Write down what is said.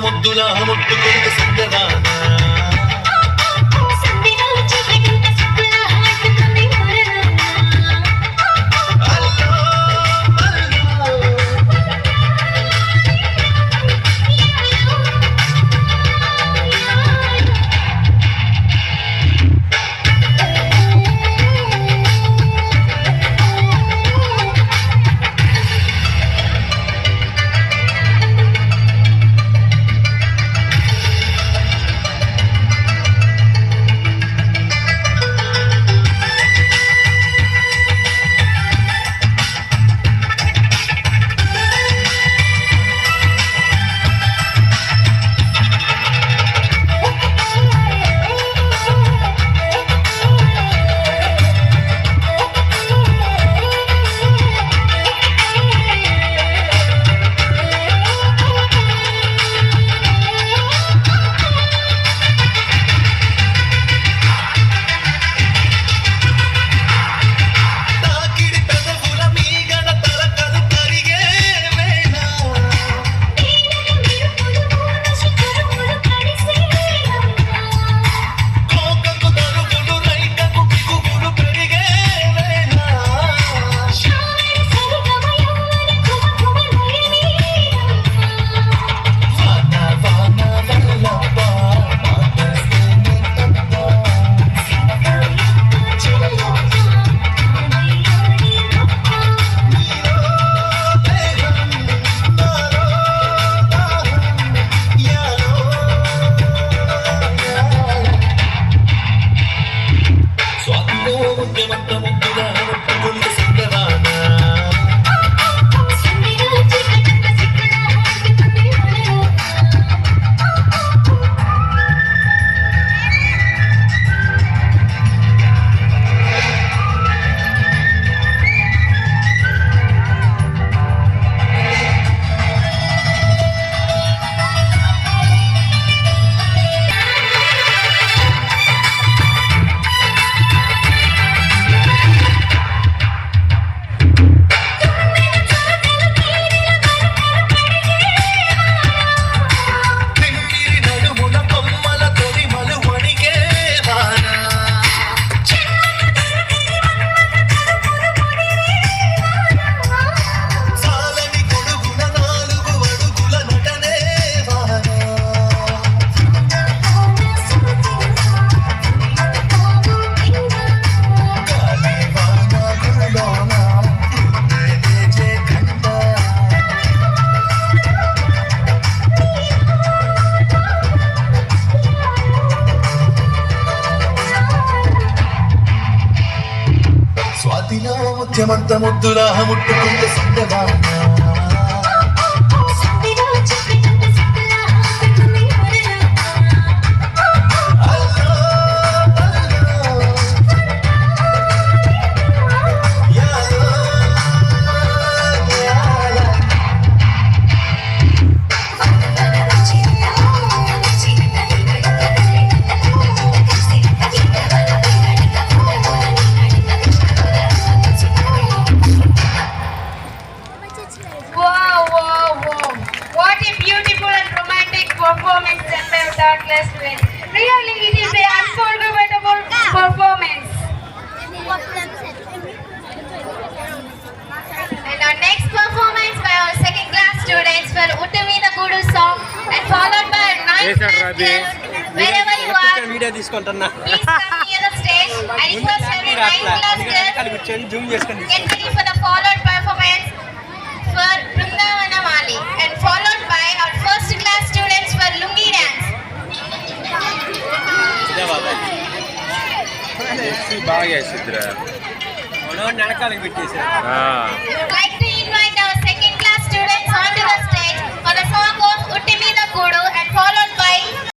ముద్దులా ముట్టుకుంటే సందదానా ముత్యమంత ముద్దులా ముట్టుకుంటే సందదానా Really, it is an unforgettable performance. And our next performance by our second class students for Uttamina Kudu song and followed by our ninth class students. Wherever you are, please come near the stage. I request every ninth class student get ready for the followed performance for Vrindavana Mali and followed by our first class students for Lungi dance. బాగా Sidra like to invite our second class students onto the stage for the song of Uttamina Kudu